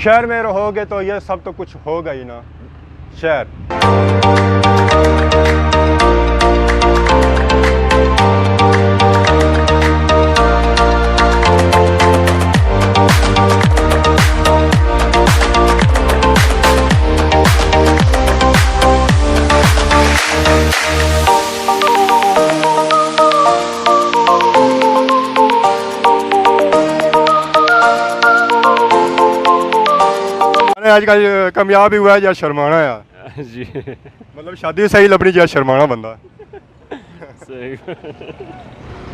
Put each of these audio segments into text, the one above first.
शहर में रहोगे तो ये सब तो कुछ होगा ही ना। शहर आजकल कामयाब ही हुआ है या शर्माना है जी मतलब शादी सही लभनी या शर्माना बंदा सही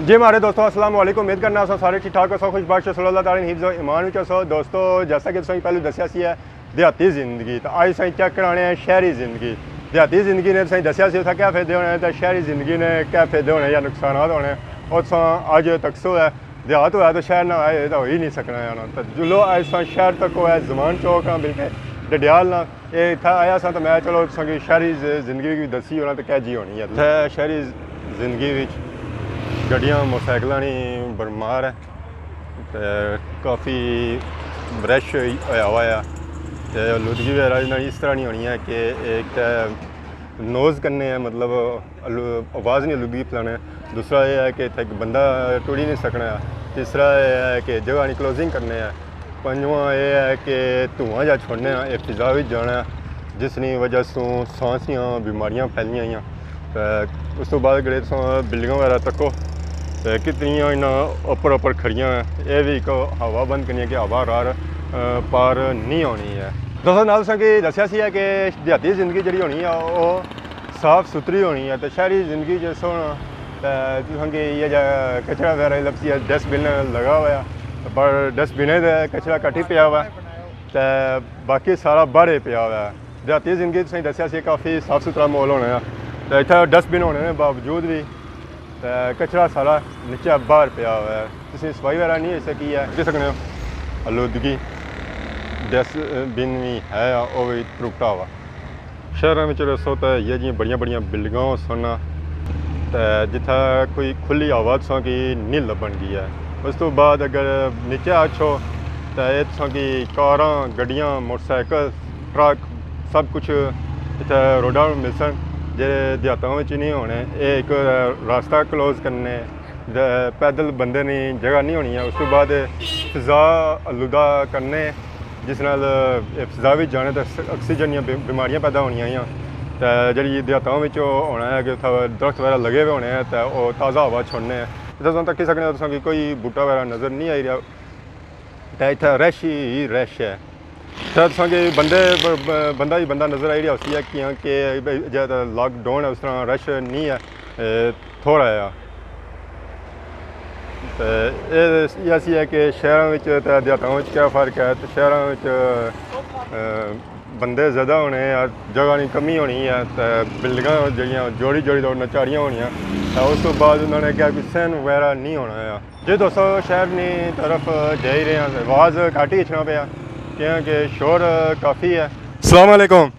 जी हमारे दोस्तों अस्सलाम वालेकुम उम्मीद करना अस सारे ठीक ठाक हो खुशबाश अल्लाह ताला हिफ्ज़ ईमान विच सो दोस्तों जैसा कि तुसें पहले दस्सिया सी है देहाती ज़िंदगी तो अज सही चेक कराने हैं शहरी ज़िंदगी। देहाती ज़िंदगी ने तुसें दस्सिया सी उत्थै क्या फायदे होने तो शहरी ज़िंदगी ने क्या फायदे होने या नुकसानात होने उत्थों अज तकसो है देहात होया तो शहर ना आए तो हो ही नहीं सकना है तो जुलो अज शहर तक होया जमान चौक हाँ बिल्कुल डडियाल ना ये इतना आया सा तो मैं चलो संगी शहरी जिंदगी भी दसी होना तो क्या जी होनी है इत्थै शहरी जिंदगी गड्डियां मोटरसाइकिल नहीं बरमार है तो काफ़ी ब्रश होया हुआ है तो लुदगी वगैरह इस तरह नहीं होनी है कि एक तो नोज़ करने हैं मतलब आवाज़ नहीं लुदगी फैलाने। दूसरा ये है कि इतना बंदा टुड़ी नहीं सकना है। तीसरा ये है कि जगह नहीं क्लोजिंग करने हैं। पंजवां ये है कि धुआं जा छोड़ने ये फिजा भी जाना है जिसकी वजह से सांस दियां बीमारियां फैलियां हैं। तो उस तो बाद गड़े बिल्डिंग वगैरह तको तो कितनियां इन्ना उपर उपर खड़ियां ये भी एक हवा बंद करनी है कि हवा रार पार नहीं होनी है। दोस्तों नाल कि दस्सिया सी है कि देहाती जिंदगी जी होनी है वो साफ सुथरी होनी है तो शहरी जिंदगी जिस होना तो ये कचरा वगैरह लपसी है डस्टबिन लगा हुआ है पर डस्टबिन कचरा घट ही पिया हुआ है तो बाकी सारा बाहर पिया हुआ है। देहाती जिंदगी तुसें दस्सिया सी काफ़ी साफ सुथरा माहौल होना है तो इतना डस्टबिन होने के बावजूद भी तो कचरा सारा नीचे बाहर पिया हुआ है तुम सफाई वगैरह नहीं हो सकी है कह सकते हो आलूदगी डस्टबिन भी है वो भी त्रुटा हुआ। शहरों में रसो तो ये जी बड़िया बड़िया बिल्डिंगां सुनना तो जिथा कोई खुली हवा तुसा की नहीं लभन गई है। उस तो बाद अगर नीचे आछो तो ये तुसा की कारां गड्डियां मोटरसाइकिल ट्रक सब कुछ इतना रोडा मिल सन जे देहातों में नहीं होने एक रास्ता क्लोज करने पैदल बंदे नहीं जगह नहीं होनी है। उस तो बाद फिजा आलूदा करने जिस नाल फिजा भी जाने तो ऑक्सीजन या बीमारियां पैदा होनियां हैं तो जी देहातों में होना है कि दरख्त वगैरह लगे हुए होने हैं तो वो ताज़ा हवा छोड़ने इतना तुम तक सकने तुम कोई बूटा वगैरह नज़र नहीं आई रहा तो इतना रश ही रश है तो तुसेंगी बंदा ही बंदा नज़र आई रहा उसी है कि ज्यादा लॉकडाउन है उस तरह रश नहीं है थोड़ा है तो ये ऐसी है कि शहरों में देहातों में क्या फ़र्क है तो शहरों में बंदे ज़्यादा होने या जगह नहीं कमी होनी है तो बिल्डिंगां जड़ियाँ जोड़ी जोड़ी दौड़ना चारियाँ होनियाँ तो उस तो बाद उन्होंने क्या कि सहन वगैरह नहीं होना है। जो दोस्तों शहर की तरफ जा ही रहे हैं आवाज़ घट ही छना पाया क्योंकि शोर काफ़ी है। अस्सलाम वालेकुम।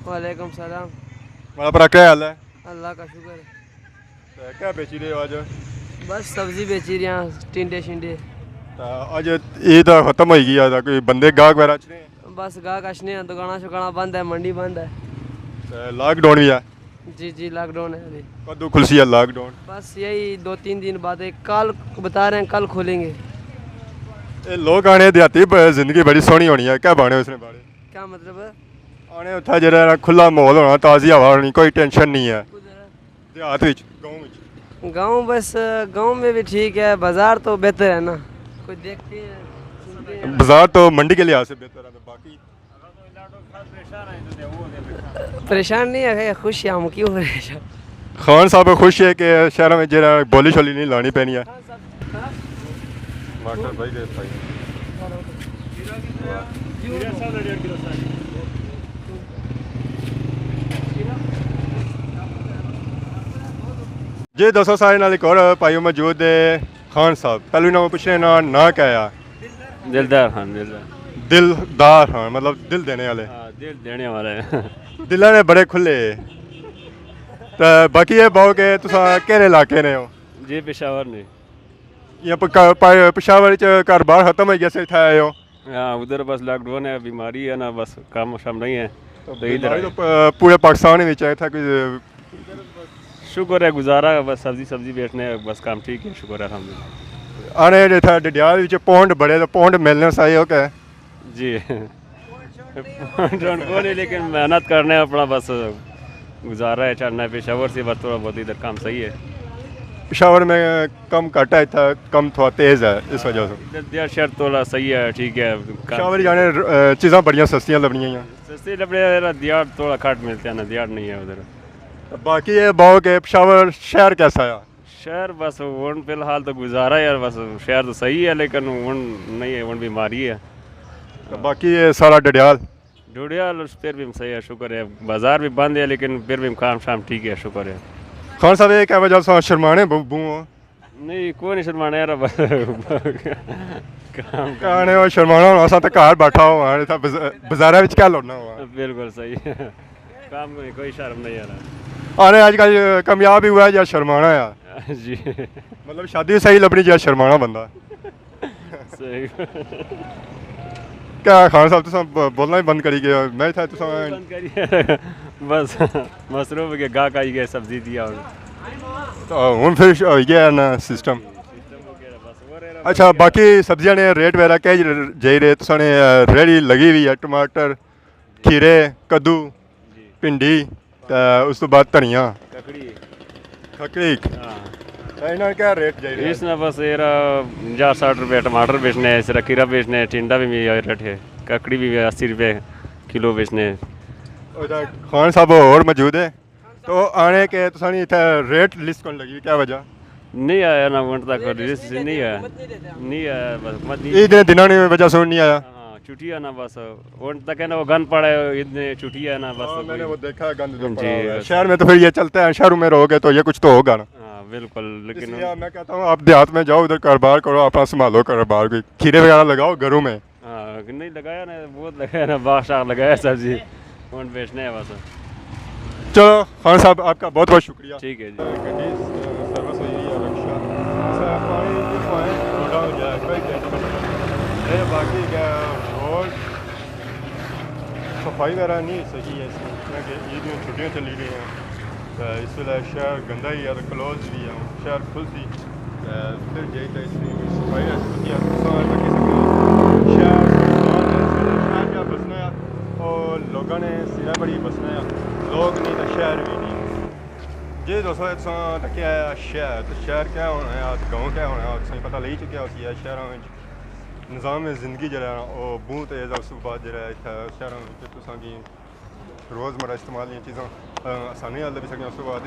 वालेकुम सलाम। मेरा भरा क्या हाल है? अल्लाह का शुक्र है। तो क्या बेची रहे हो आज? बस सब्जी बेची रही हैं टिंडे शिंडे तो आज ईद खत्म हो गई है कोई बंदे गाहक वगैरह अच्छे बस गाह कशने हैं दुकाना शुकाना बंद है मंडी बंद है तो लॉकडाउन भी है? जी लॉकडाउन है अभी। कदों खुलसी है लॉकडाउन? बस यही 2-3 दिन बाद है कल बता रहे हैं कल खोलेंगे। ये लोग आने देहाती जिंदगी बड़ी सोहनी होनी है क्या बाने उसने बारे क्या मतलब है आने उत्थे जरा खुला माहौल होना ताज़ी हवा होनी कोई टेंशन नहीं है देहात गाँव बस गाँव में भी ठीक है बाज़ार तो बेहतर है ना कोई देखते हैं सुनते हैं। बाजार तो मंडी के लिहाज से बेहतर है तो बाकी परेशान नहीं है खुश है हम क्यों परेशान। खान साहब खुश है कि शहरों में जरा बोली शोली नहीं लानी पैनी है। मास्टर भाई दे भाई जी दोस्तों सारे नाल एक और भाई मौजूद है खान साहब पहले ना पूछने ना क्या है? दिलदार खान दिलदार खान मतलब दिल देने वाले दिल देने वाले दिल ने बड़े खुले तो बाकी ये बहु के तुस केड़े इलाके ने हो? जी पेशावर ने या पेशावर च घर बार खत्म हो गया इत्थै आए हो हाँ उधर बस लॉकडाउन है, बीमारी है ना, बस काम शाम नहीं है तो इधर बीमारी आए। तो पूरे पाकिस्तान में चाहे था कोई शुक्र है, गुजारा है, बस सब्जी बेचने है, बस काम ठीक है, शुक्र है अल्हम्दुलिल्लाह। आने जो था डडियाल विच पौंड बड़े तो पौंड मिलने सही हो क्या जी ढूंढ को नहीं, लेकिन मेहनत करने अपना बस गुजारा है, चलना है पेशावर से, बस थोड़ा बहुत इधर काम सही है। पेशावर में कम घट है था कम थोड़ा तेज है इस वजह से इधर दिया शहर थोड़ा सही है, ठीक है। पेशावर जाने चीज़ां बड़ियां सस्तियां लभनियां हैं सस्ते लपड़े दिहाड़ थोड़ा घट मिलते हैं ना, दिहाड़ नहीं है उधर। बाकी ये बहु के पेशावर शहर कैसा है शहर बस वन फिलहाल तो गुजारा है यार, बस शहर तो सही है लेकिन वन नहीं है, वन बीमारी है। तो बाकी ये सारा डडियाल ढूंढिया फिर भी सही है, शुक्र है। बाजार भी बंद है लेकिन फिर भी काम शाम ठीक है, शुक्र है। खान साहब ये क्या वजह से शर्माने बू नहीं कोई नहीं शर्माना यार, बस काम कहने हो शर्माना होना असा तो घर बैठा हो आने था बाजारा विच क्या लड़ना हुआ बिल्कुल सही है, काम में कोई शर्म नहीं आ रहा। आने आजकल कामयाब ही हुआ है या शर्माना है जी मतलब शादी सही लभनी या शर्माना बंदा सही क्या खान साहब तुम बोलना ही बंद करी गए मैं था तुम बंद करिए बस मसरूफ के गाहक आई गए, सब्जी दिया और तो हूँ फिर ये है ना सिस्टम अच्छा बाकी सब्जियां ने रेट वगैरह क्या जाई रहे तुम ने रेहड़ी लगी हुई है टमाटर खीरे कद्दू भिंडी उस तो बाद धनिया ककड़ी खकड़ी हाँ इन्होंने क्या रेट जाई रहे इसने बस येरा 50-60 रुपये टमाटर बेचने हैं, सिरा खीरा बेचने हैं, टिंडा भी रेट है, ककड़ी भी 80 रुपये किलो बेचने हैं। खान साहब और मौजूद है तो आने के तो इतना रेट लिस्ट कौन लगी क्या वजह नहीं आया ना वन तक लिस्ट नहीं आया, नहीं आया बस मत नहीं। इतने दिनों की वजह से नहीं आया हाँ छुट्टी है ना, बस वन तक है ना, वो गन पड़ा है, इतने छुट्टी है ना बस। मैंने वो देखा गंद जो जी, पड़ा हुआ है। बस। शहर में तो फिर ये चलता है शहरों में रहोगे तो ये कुछ तो होगा ना हाँ बिल्कुल, लेकिन इसलिए मैं कहता हूँ आप देहात में जाओ उधर कारोबार करो अपना संभालो कारोबार कोई खीरे वगैरह लगाओ घरों में हाँ नहीं लगाया ना, बहुत लगाया ना, बाग शाग लगाया सब्जी, वन बेचने है बस। चलो खान साहब आपका बहुत बहुत शुक्रिया ठीक है जी। गड्डी सर्विस हुई है रक्षा पानी थोड़ा हो जाए कोई बाकी क्या रोड सफाई वगैरह नहीं सही है इसमें क्योंकि ईद में छुट्टियाँ चली गई हैं तो इस वेले शहर गंदा ही है तो क्लोज भी है शहर खुल सी फिर जाई तो इसमें सफाई है शहर क्या बसना है और लोगों ने सिरा बड़ी बसना है लोग नहीं तो शहर भी नहीं जी दोस्तों तकिया शहर तो शहर क्या होना है गाँव क्या होना है तुम पता लगी चुके हो शहरों में निज़ाम ज़िंदगी जो वो बहुत तेज़ है उस बाद जो शहरों में तुसां की रोज़मर्रा इस्तेमाल दी चीज़ां आसानी नाल लभी सकदियां उस बाद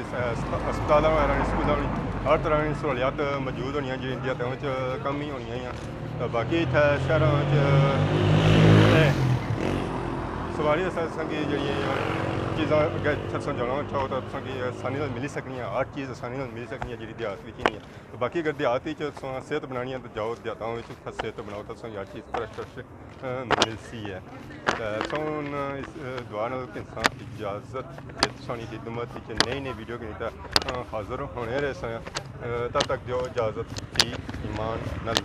अस्पताल वगैरह स्कूल हर तरह की सहूलियत मौजूद होनी जी इंडिया तो कम ही होनी तो बाकी इतना शहरों सवारी की जी चीज़ां अगर तुम जाना चाहो तो तुसें आसानी नाल मिली सकनी हर चीज़ आसानी नाल मिली सकनी है जी देहात में नहीं है तो बाकी अगर देहात सेहत बनानी है तो जाओ देहातों में सेहत बनाओ तो हर चीज़ फ्रेश मिलती है तो इस दुआ इंसान इजाज़त सानी खिदमत नई नई वीडियो के हाज़िर होने रहे तब तक जो इजाज़त दी ईमान नल